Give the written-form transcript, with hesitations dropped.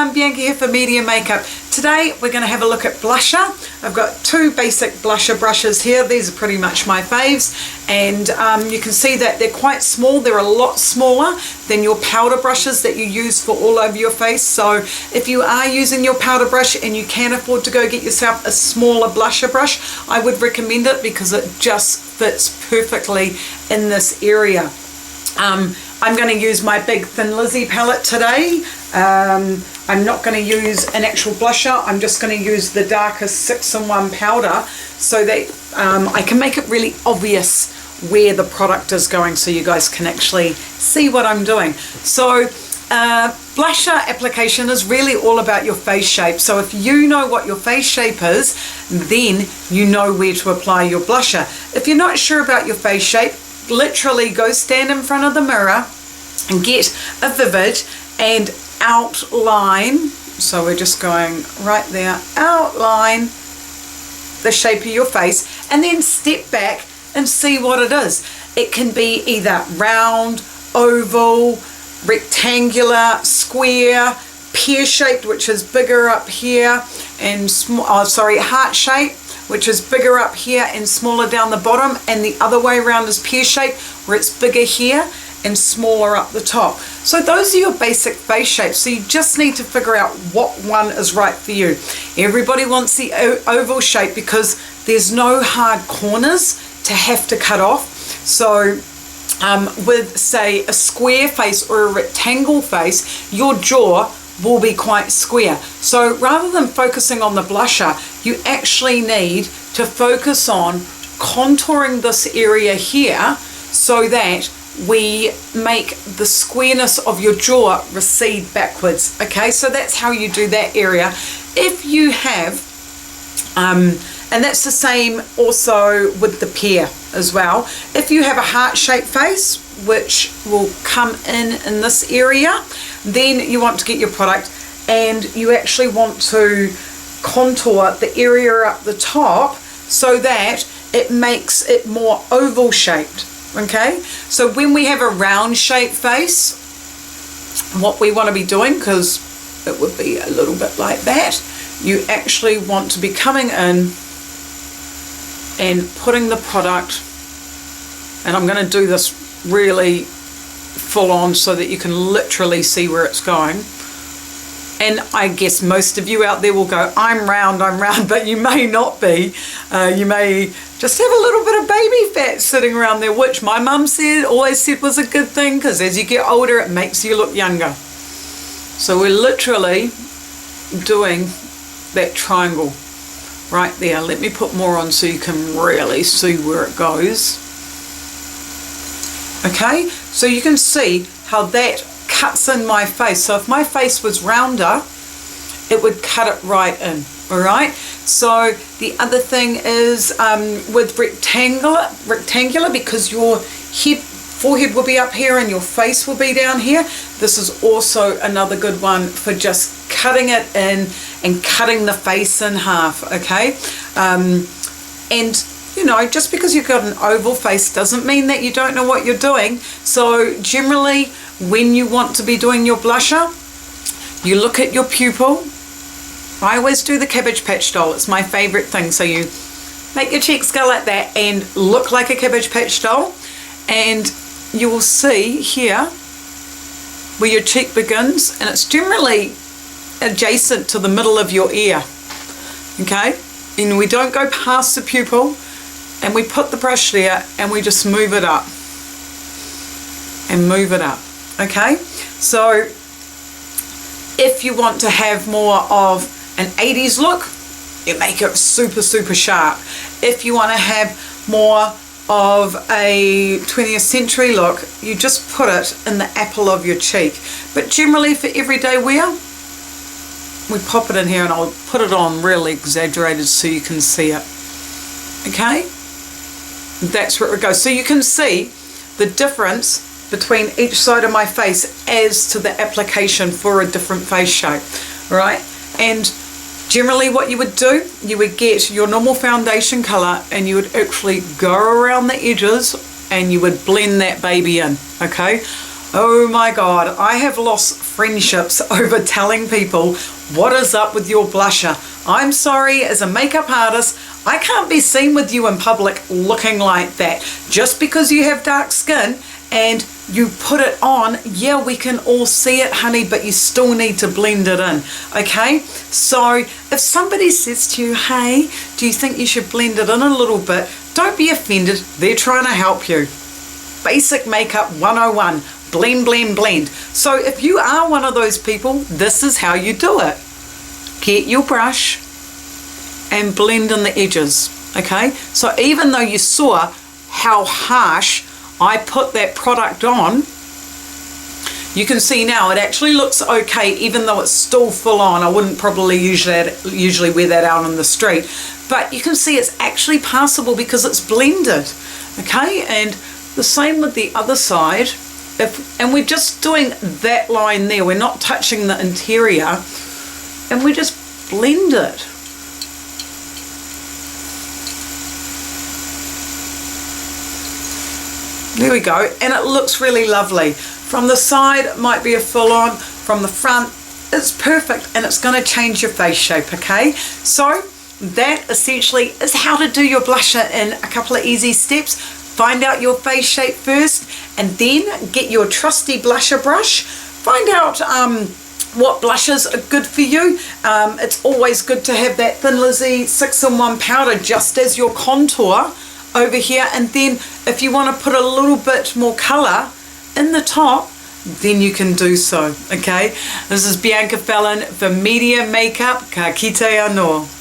everyone, Bianca here for Beauty.Makeup. Today we're going to have a look at blusher. I've got two basic blusher brushes here. These are pretty much my faves, and you can see that they're quite small. They're a lot smaller than your powder brushes that you use for all over your face. So if you are using your powder brush and you can afford to go get yourself a smaller blusher brush, I would recommend it because it just fits perfectly in this area. I'm going to use my big Thin Lizzy palette today. I'm not going to use an actual blusher. I'm just going to use the darkest 6-in-1 powder so that I can make it really obvious where the product is going so you guys can actually see what I'm doing. So blusher application is really all about your face shape. So if you know what your face shape is, then you know where to apply your blusher. If you're not sure about your face shape, literally go stand in front of the mirror and get a Vivid and outline. So we're just going right there, outline the shape of your face, and then step back and see what it is. It can be either round, oval, rectangular, square, pear-shaped, which is bigger up here, and heart shape, which is bigger up here and smaller down the bottom, and the other way around is pear-shaped, where it's bigger here and smaller up the top. So those are your basic face shapes. So you just need to figure out what one is right for you. Everybody wants the oval shape because there's no hard corners to have to cut off. So with, say, a square face or a rectangle face, your jaw will be quite square. So rather than focusing on the blusher, you actually need to focus on contouring this area here so that we make the squareness of your jaw recede backwards. Okay, so that's how you do that area. If you have and that's the same also with the pear as well. If you have a heart-shaped face, which will come in this area, then you want to get your product and you actually want to contour the area up the top so that it makes it more oval shaped. Okay, so when we have a round shaped face, what we want to be doing, because it would be a little bit like that, you actually want to be coming in and putting the product, and I'm going to do this really full on so that you can literally see where it's going. And I guess most of you out there will go, I'm round, but you may not be. You may just have a little bit of baby fat sitting around there, which my mum always said was a good thing, because as you get older, it makes you look younger. So we're literally doing that triangle right there. Let me put more on so you can really see where it goes. Okay, so you can see how that cuts in my face. So if my face was rounder, it would cut it right in. All right, so the other thing is with rectangular, because your forehead will be up here and your face will be down here, this is also another good one for just cutting it in and cutting the face in half. Okay, and you know, just because you've got an oval face doesn't mean that you don't know what you're doing. So generally, when you want to be doing your blusher, you look at your pupil. I always do the Cabbage Patch doll. It's my favorite thing. So you make your cheeks go like that and look like a Cabbage Patch doll, and you will see here where your cheek begins, and it's generally adjacent to the middle of your ear. Okay, and we don't go past the pupil, and we put the brush there and we just move it up and move it up. Okay, so if you want to have more of an 80s look, you make it super sharp. If you want to have more of a 20th century look, you just put it in the apple of your cheek. But generally for everyday wear, we pop it in here, and I'll put it on really exaggerated so you can see it. Okay, that's where it goes. So you can see the difference between each side of my face as to the application for a different face shape. All right, and generally what you would do, you would get your normal foundation color and you would actually go around the edges and you would blend that baby in. Okay, Oh my God, I have lost friendships over telling people what is up with your blusher. I'm sorry, as a makeup artist, I can't be seen with you in public looking like that. Just because you have dark skin and you put it on, yeah, we can all see it, honey, but you still need to blend it in, okay? So if somebody says to you, hey, do you think you should blend it in a little bit? Don't be offended, they're trying to help you. Basic Makeup 101, blend, blend, blend. So if you are one of those people, this is how you do it. Get your brush and blend in the edges, okay? So even though you saw how harsh I put that product on, you can see now it actually looks okay, even though it's still full on. I wouldn't probably usually wear that out on the street, but you can see it's actually passable because it's blended, okay? And the same with the other side. And we're just doing that line there, we're not touching the interior, and we just blend it. There we go, and it looks really lovely. From the side it might be a full on, from the front it's perfect, and it's going to change your face shape, okay? So that essentially is how to do your blusher in a couple of easy steps. Find out your face shape first, and then get your trusty blusher brush. Find out what blushes are good for you. It's always good to have that Thin Lizzy 6-in-1 powder just as your contour over here, and then if you want to put a little bit more colour in the top, then you can do so, okay? This is Bianca Fallon for Media Makeup. Ka kite anō.